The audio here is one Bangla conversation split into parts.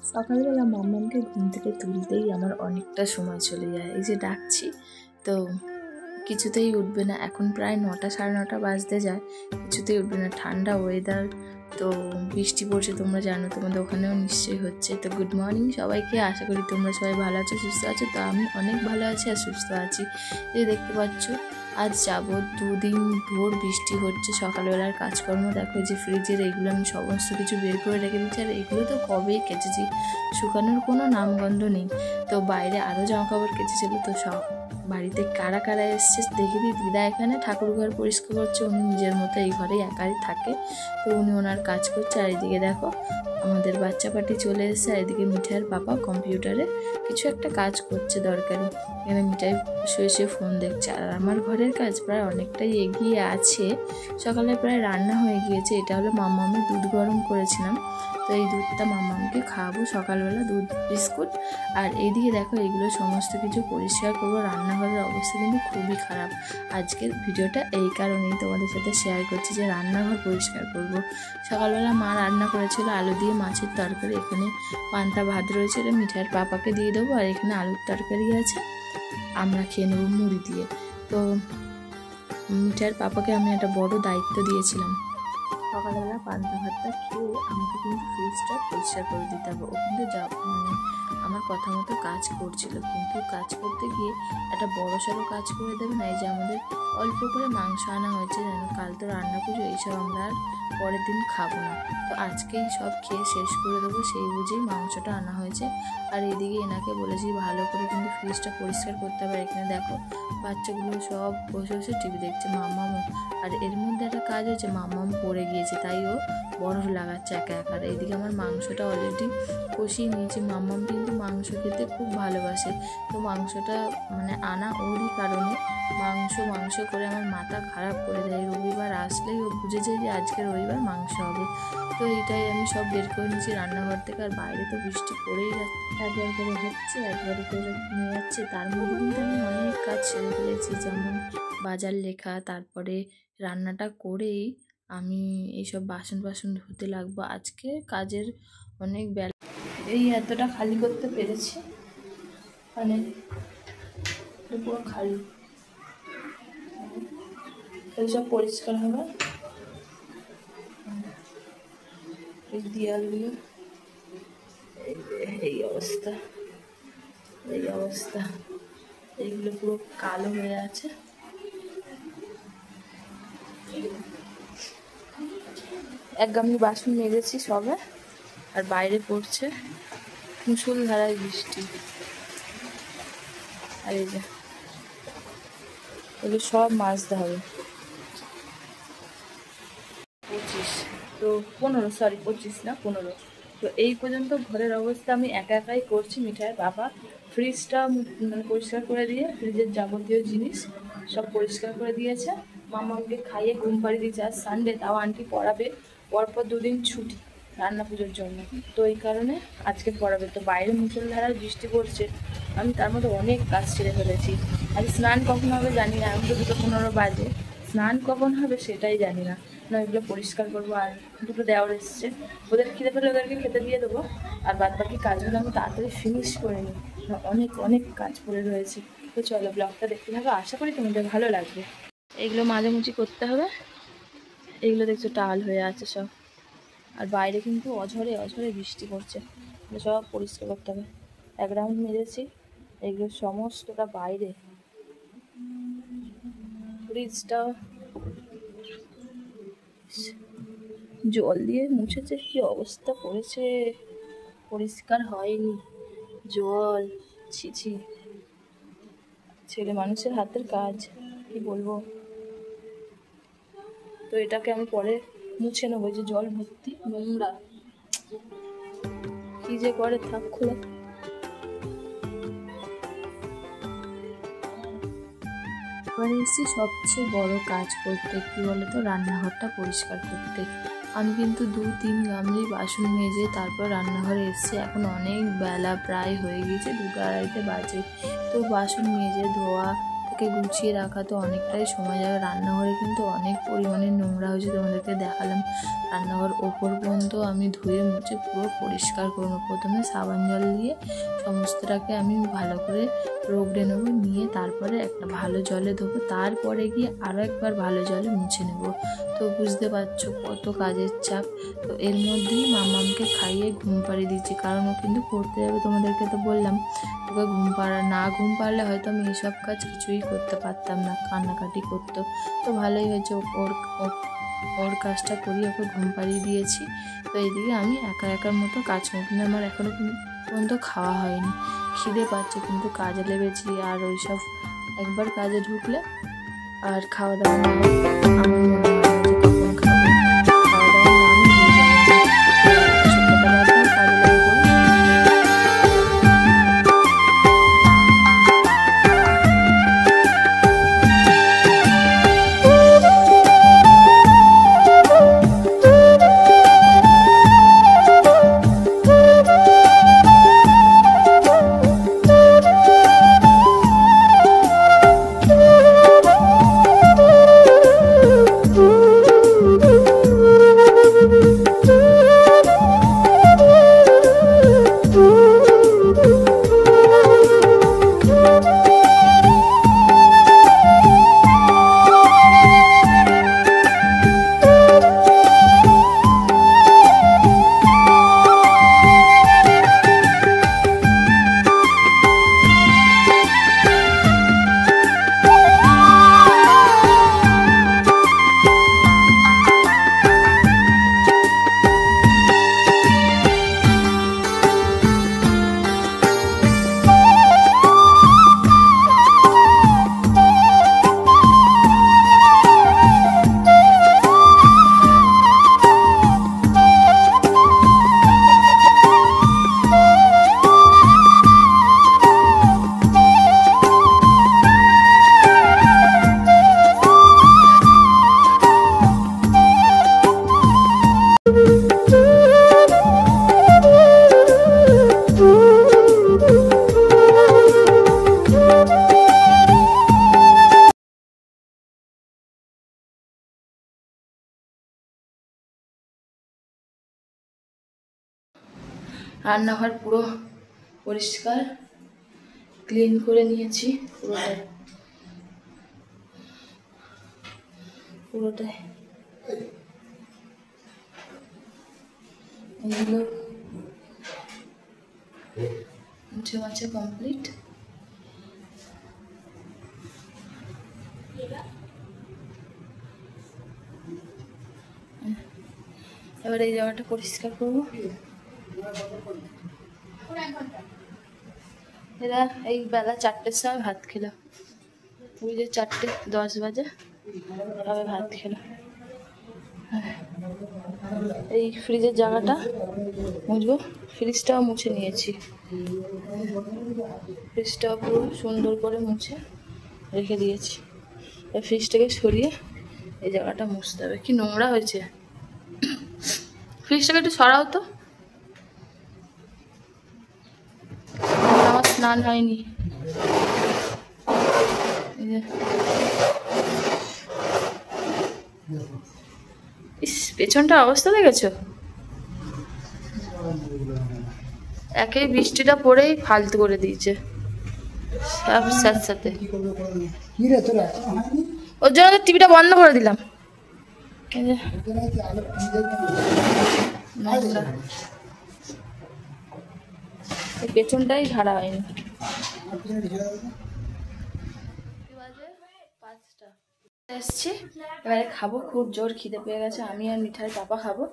সকালবেলা মাম্মামকে ঘুম থেকে তুলতেই আমার অনেকটা সময় চলে যায়। এই যে ডাকছি তো কিছুতেই উঠবে না, এখন প্রায় 9টা 9:30 বাজতে যায়, কিছুতেই উঠবে না। ঠান্ডা ওয়েদার, তো বৃষ্টি পড়ছে, তোমরা জানো, তোমাদের ওখানেও নিশ্চয়ই হচ্ছে। তো গুড মর্নিং সবাইকে, আশা করি তোমরা সবাই ভালো আছো, সুস্থ আছো। তো আমি অনেক ভালো আছি আর সুস্থ আছি। এই দেখতে পাচ্ছ আজ যাবো 2 দিন ভোর বৃষ্টি হচ্ছে। সকালবেলার কাজকর্ম দেখো, যে ফ্রিজের এইগুলো আমি সমস্ত কিছু বের করে রেখে দিচ্ছি, আর এগুলো তো কবেই কেচেছি, শুকানোর কোনো নামগন্ধ নেই। তো বাইরে আরও জামাকাপড় কেচেছিল। তো সব বাড়িতে কারা কারা এসছে দেখে দিই। দিদা এখানে ঠাকুর ঘর পরিষ্কার করছে, উনি নিজের মতো এই ঘরে একাই থাকে, তো উনি ওনার কাজ করছে। আর এদিকে দেখো আমাদের বাচ্চা পার্টি চলে এসেছে, আর এদিকে মিঠাইয়ের পাপা কম্পিউটারে কিছু একটা কাজ করছে দরকারি। এখানে মিঠাই শুয়ে শুয়ে ফোন দেখছে। আর আমার ঘরের কাজ প্রায় অনেকটাই এগিয়ে আছে, সকালে প্রায় রান্না হয়ে গিয়েছে। এটা হলো মাম্মামের দুধ গরম করেছিলাম, তো এই দুধটা মাম্মামকে খাওয়াবো সকালবেলা, দুধ বিস্কুট। আর এইদিকে দেখো এগুলো সমস্ত কিছু পরিষ্কার করবো। রান্নাঘরের অবস্থা কিন্তু খুবই খারাপ। আজকের ভিডিওটা এই কারণেই তোমাদের সাথে শেয়ার করছি যে রান্নাঘর পরিষ্কার করব। সকালবেলা মা রান্না করেছিল আলু দিয়ে মাছের তরকারি, এখানে পান্তা ভাত রয়েছে, এটা মিঠাইয়ের পাপাকে দিয়ে দেবো। আর এখানে আলুর তরকারি আছে, আমরা খেয়ে নেবো মুড়ি দিয়ে। তো মিঠাইয়ের পাপাকে আমি একটা বড় দায়িত্ব দিয়েছিলাম, সকালবেলা পান্তা ভাতটা খেয়ে আমাকে কিন্তু ফ্রিজটা পরিষ্কার করে দিতে হবে। ও কিন্তু আমার কথা মতো কাজ করছিল, কিন্তু কাজ করতে গিয়ে একটা বড়সড় কাজ করে দেবে না। এই যে আমাদের অল্প করে মাংস আনা হয়েছে, যেন কাল তো রান্না পুজো, এইসব আমরা আর পরের দিন খাবো না, তো আজকেই সব খেয়ে শেষ করে দেবো, সেই বুঝেই মাংসটা আনা হয়েছে। আর এদিকে এনাকে বলেছি ভালো করে কিন্তু ফ্রিজটা পরিষ্কার করতে হবে। এখানে দেখো বাচ্চাগুলো সব বসে বসে টিভি দেখছে, মাম্মাম। আর এর মধ্যে একটা কাজ হচ্ছে, মাম্মাম পড়ে গিয়েছে, তাই ও বরফ লাগাচ্ছে একা একা। আর এইদিকে আমার মাংসটা অলরেডি কষিয়ে নিয়েছি। মাম্মাম কিন্তু মাংস খেতে খুব ভালোবাসে, তো মাংসটা মানে আনা ওরই কারণে মাংস করে আমার মাথা খারাপ করে দেয়। রবিবার আসলেই ও বুঝে যায় যে আজকে রবিবার মাংস হবে। তো এইটাই আমি সব বের করে নিয়েছি রান্নাঘর থেকে। আর বাইরে তো বৃষ্টি পড়েই যাচ্ছে, একবার করে হচ্ছে একবার করে নিয়ে যাচ্ছে। তার মধ্যে কিন্তু আমি অনেক কাজ ছেড়ে ফেলেছি, যেমন বাজার লেখা, তারপরে রান্নাটা করেই আমি এইসব বাসন ধুতে লাগবো। আজকে কাজের অনেক বেলা, এই এতটা খালি করতে পেরেছি, মানে পুরো খালি, সব পরিষ্কার হবে। এই দেয়ালগুলো এই অবস্থা, এইগুলো পুরো কালো হয়ে আছে। এক গামলি বাসন মেজেছি সবে, আর বাইরে পড়ছে মুষলধারায় বৃষ্টি। আর এই যে এগুলো সব মাজতে হবে। 25 না 15। তো এই পর্যন্ত ঘরের অবস্থা আমি একা একাই করছি। মিঠাইয়ের বাবা ফ্রিজটা মানে পরিষ্কার করে দিয়ে, ফ্রিজের যাবতীয় জিনিস সব পরিষ্কার করে দিয়েছে। মামাকে খাইয়ে ঘুম পাড়িয়ে দিয়েছে। আজ সানডে, তাও আন্টি পড়াবে, পরপর 2 দিন ছুটি রান্না পুজোর জন্য, তো এই কারণে আজকে পড়াবে। তো বাইরে মুষলধারায় বৃষ্টি পড়ছে, আমি তার মধ্যে অনেক কাজ ছেড়ে ফেলেছি। আজ স্নান কখন হবে জানি না, এখন তো 2:15 বাজে, স্নান কখন হবে সেটাই জানি না। এগুলো পরিষ্কার করবো। আর দুটো দেওয়ার এসছে, ওদের খিদে পেলে ওদেরকে খেতে দিয়ে দেবো। আর বাদ বাকি কাজগুলো আমি তাড়াতাড়ি ফিনিশ করে নিই, অনেক কাজ পড়ে রয়েছে। তো চলো ব্লগটা দেখতে থাকো, আশা করি তোমাদের ভালো লাগবে। এইগুলো মাঝামুঝি করতে হবে। এইগুলো দেখছো টাল হয়ে আছে সব, আর বাইরে কিন্তু অঝরে বৃষ্টি পড়ছে, সব পরিষ্কার করতে হবে। 1 রাউন্ড মেরেছি, এগুলো সমস্তটা বাইরে। ফ্রিজটা জল দিয়ে মুছেছে, কি অবস্থা করেছে, পরিষ্কার হয়নি, জল, ছি। ছেলে মানুষের হাতের কাজ, কি বলবো। তো এটাকে আমি পরে মুছে নেবো, যে জল ভর্তি নোংরা, কি যে করে, থাক খোলা। এবারে এসেছি সবচেয়ে বড় কাজ করতে, কি বলতো, রান্নাঘরটা পরিষ্কার করতে। আমি কিন্তু 2-3 গামলি বাসন মেজে তারপর রান্নাঘরে এসেছি। এখন অনেক বেলা প্রায় হয়ে গিয়েছে, 2টা 2:30 বাজে। তো বাসন মেজে ধোয়া রান্নাঘরটাকে গুছিয়ে রাখা তো অনেকটাই সময় যাবে। রান্নাঘরে কিন্তু অনেক পরিমাণে নোংরা হয়েছে, তোমাদেরকে দেখালাম। রান্নাঘর ওপর পর্যন্ত আমি ধুয়ে মুছে পুরো পরিষ্কার করবো। প্রথমে সাবান জল দিয়ে সমস্তটাকে আমি ভালো করে রগড়ে নেবো, নিয়ে তারপরে একটা ভালো জলে ধোবো, তারপরে গিয়ে আরও একবার ভালো জলে মুছে নেব। তো বুঝতে পারছো কত কাজের চাপ। তো এর মধ্যেই মামামকে খাইয়ে ঘুম পাড়িয়ে দিচ্ছি, কারণ ও কিন্তু পড়তে যাবে। তোমাদেরকে তো বললাম ওকে ঘুম পাড়লে হয়তো আমি এইসব কাজ কিছুই করতে পারতাম না, কান্নাকাটি করতো। তো ভালোই হয়েছে, ওর কাজটা করিয়ে ওকে ঘুম পাড়িয়ে দিয়েছি। তো এইদিকে আমি একার মতো কাজ করি, কিন্তু আমার এখনও পর্যন্ত খাওয়া হয়নি। খিদে পাচ্ছে কিন্তু কাজে লেগেছি, আর ওইসব একবার কাজে ঢুকলে আর খাওয়া দাওয়া না হয় আমার মনে হয় না যে কখন খাবো। খাওয়া দাওয়া না আমি ভুলে যাবো, সত্যতা কাজে লেগে পড়ি। রান্নাঘর পুরো পরিষ্কার ক্লিন করে নিয়েছি, পুরোটাই এগুলো মুছে মাছে কমপ্লিট। এবার এই জায়গাটা পরিষ্কার করবো। এরা এই বেলা 4টের সময় ভাত খেলাম, ওই যে 4:10 বাজে তবে ভাত খেলাম। এই ফ্রিজের জায়গাটা মুছবো, ফ্রিজটাও মুছে নিয়েছি, ফ্রিজটাও পুরো সুন্দর করে মুছে রেখে দিয়েছি। এই ফ্রিজটাকে সরিয়ে এই জায়গাটা মুছতে হবে, কি নোংরা হয়েছে। ফ্রিজটাকে একটু সরাও তো, আমার স্নান হয়নি। ইস, পেছনটা অবস্থা দেখেছো, একেই বৃষ্টিটা পড়েই ফালতু করে দিয়েছে সব সাথে। ওর জন্য তো টিভিটা বন্ধ করে দিলাম। পেছনটাই ঝাড়া হয়নি। এসছি, এবারে খাবো, খুব জোর খিদে পেয়ে গেছে। আমি আর মিঠাই পাপা খাবো,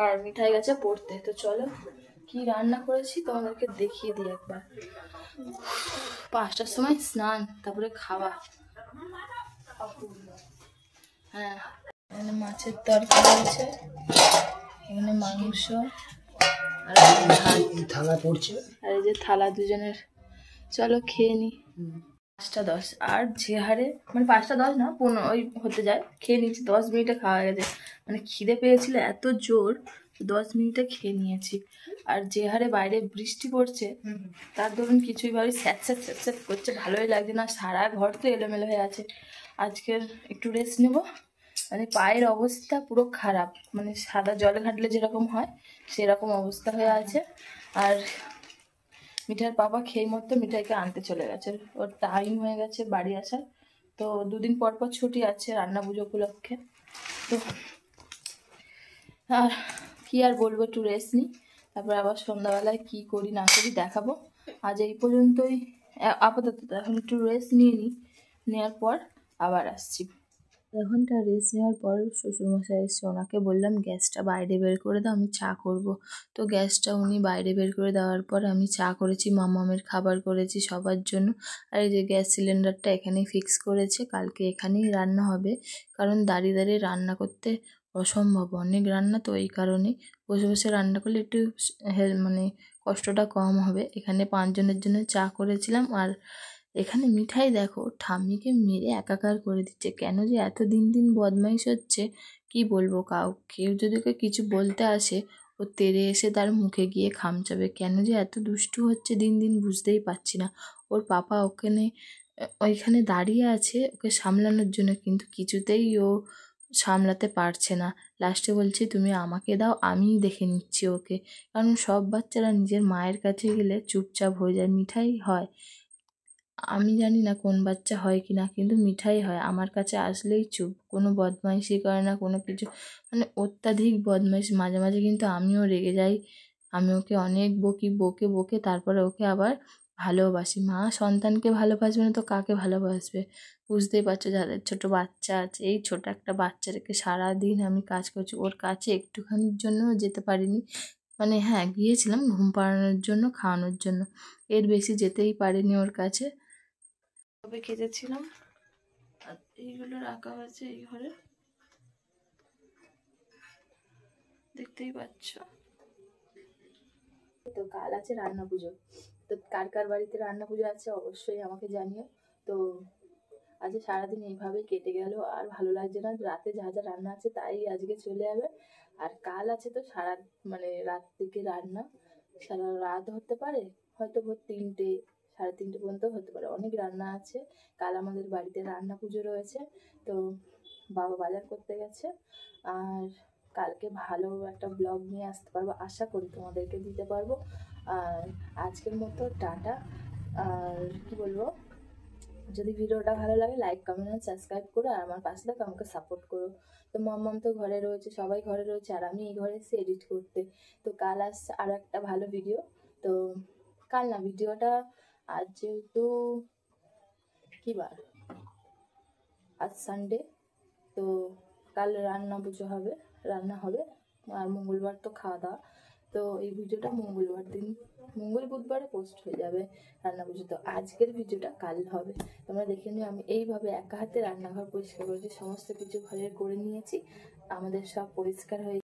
আর মিঠাই গেছে পড়তে। তো চলো কি রান্না করেছি তোমাদেরকে দেখিয়ে দিই একবার। 5টার সময় স্নান, তারপরে খাওয়া। হ্যাঁ, এখানে মাছের তরকারি আছে, এখানে মাংস, আর থালা পড়ছে, আর এই যে থালা দুজনের। চলো খেয়ে নি। 5টা 10, আর যে হারে মানে 5টা 10 না 15 ওই হতে যায়, খেয়ে নিচ্ছি। 10 মিনিটে খাওয়া গেছে, মানে খিদে পেয়েছিল এত জোর 10 মিনিটে খেয়ে নিয়েছি। আর যে হারে বাইরে বৃষ্টি পড়ছে তার দরুন কিছুই ভাবে স্যাঁত স্যাঁত স্যাঁত স্যাঁত করছে, ভালোই লাগছে না। সারা ঘর তো এলোমেলো হয়ে আছে। আজকের একটু রেস্ট নেব। মানে পায়ের অবস্থা পুরো খারাপ, মানে সাদা জলে ঘাটলে যেরকম হয় সেরকম অবস্থা হয়ে আছে। আর মিঠাইয়ের পাপা খেয়ে মতো মিঠাইকে আনতে চলে গেছে, ওর টাইম হয়ে গেছে বাড়ি আসার। তো 2 দিন পর পর ছুটি আছে রান্না পুজো উপলক্ষে। তো আর কি আর বলবো, একটু রেস্ট নিই, তারপর আবার সন্ধ্যাবেলায় কি করি না করি দেখাবো। আজ এই পর্যন্তই আপাতত। এখন একটু রেস্ট নিয়ে নিই, নেওয়ার পর আবার আসছি। ঘন্টা রেস্ট নেওয়ার পর শ্বশুরমশাই এসে, ওনাকে বললাম গ্যাসটা বাইরে বের করে দাও, আমি চা করব। তো গ্যাসটা উনি বাইরে বের করে দেওয়ার পর আমি চা করেছি, মামামের খাবার করেছি সবার জন্য। আর এই যে গ্যাস সিলিন্ডারটা এখানেই ফিক্স করেছে, কালকে এখানেই রান্না হবে। কারণ দাঁড়িয়ে দাঁড়িয়ে রান্না করতে অসম্ভব, অনেক রান্না, তো এই কারণে বসে বসে রান্না করলে একটু মানে কষ্টটা কম হবে। এখানে 5 জনের জন্য চা করেছিলাম। আর এখানে মিঠাই দেখো ঠাম্মিকে মেরে একাকার করে দিচ্ছে, কেন যে এত দিন দিন বদমাইশ হচ্ছে কি বলবো। কেউ যদি ওকে কিছু বলতে আসে ও তেড়ে এসে তার মুখে গিয়ে খামচাবে, কেন যে এত দুষ্টু হচ্ছে দিন দিন বুঝতেই পারছি না। ওর পাপা ওইখানে দাঁড়িয়ে আছে ওকে সামলানোর জন্য, কিন্তু কিছুতেই ও সামলাতে পারছে না। লাস্টে বলছে তুমি আমাকে দাও, আমিই দেখে নিচ্ছি ওকে। কারণ সব বাচ্চারা নিজের মায়ের কাছে গেলে চুপচাপ হয়ে যায়, মিঠাই হয়। আমি জানি না কোন বাচ্চা হয় কি না, কিন্তু মিঠাই হয়। আমার কাছে আসলেই চুপ, কোনো বদমাইশি করে না, কোনো কিছু, মানে অত্যাধিক বদমাইশ। মাঝে মাঝে কিন্তু আমিও রেগে যাই, আমি ওকে অনেক বকি, বকে বকে তারপরে ওকে আবার ভালোবাসি। মা সন্তানকে ভালোবাসবে না তো কাকে ভালোবাসবে? বুঝতেই পারছো, যাদের ছোট বাচ্চা আছে, এই ছোট একটা বাচ্চা রেখে সারাদিন আমি কাজ করছি, ওর কাছে একটুখানির জন্য যেতে পারিনি। মানে হ্যাঁ গিয়েছিলাম ঘুম পাড়ানোর জন্য, খাওয়ানোর জন্য, এর বেশি যেতেই পারিনি ওর কাছে। তবে কেটেছিলাম। আর এইগুলো রাখা হয়েছে এই ঘরে, দেখতেই পাচ্ছ। তো কাল আছে রান্না পুজো, তো কার কার বাড়িতে রান্না পুজো আছে অবশ্যই আমাকে জানিও। তো আজকে সারাদিন এইভাবেই কেটে গেল, আর ভালো লাগছে না। রাতে যা যা রান্না আছে তাই আজকে চলে যাবে। আর কাল আছে তো মানে রাত থেকে রান্না, সারা রাত হতে পারে, হয়তো ভোর 3টে 3:30 পর্যন্ত হতে পারে। অনেক রান্না আছে। কাল আমাদের বাড়িতে রান্না পুজো রয়েছে। তো বাবা বাজার করতে গেছে। আর কালকে ভালো একটা ব্লগ নিয়ে আসতে পারবো, আশা করি তোমাদেরকে দিতে পারবো। আর আজকের মতো টাটা। আর কি বলবো, যদি ভিডিওটা ভালো লাগে লাইক কমেন্ট আর সাবস্ক্রাইব করো, আর আমার পাশে থাকো, আমাকে সাপোর্ট করো। তো মাম্মাম তো ঘরে রয়েছে, সবাই ঘরে রয়েছে, আর আমি এই ঘরে এসে এডিট করতে। তো কাল আসছে আরও একটা ভালো ভিডিও। তো কাল না, ভিডিওটা আজ যেহেতু কি বার, আজ সানডে, তো কাল রান্না পুজো হবে, রান্না হবে। আর মঙ্গলবার তো খাওয়া দাওয়া। তো এই ভিডিওটা মঙ্গলবার দিন, মঙ্গল বুধবারে পোস্ট হয়ে যাবে রান্না পুজো। তো আজকের ভিডিওটা কাল হবে, তোমরা দেখে নিও। আমি এইভাবে একা হাতে রান্নাঘর পরিষ্কার করেছি, সমস্ত কিছু ঘরে করে নিয়েছি, আমাদের সব পরিষ্কার হয়ে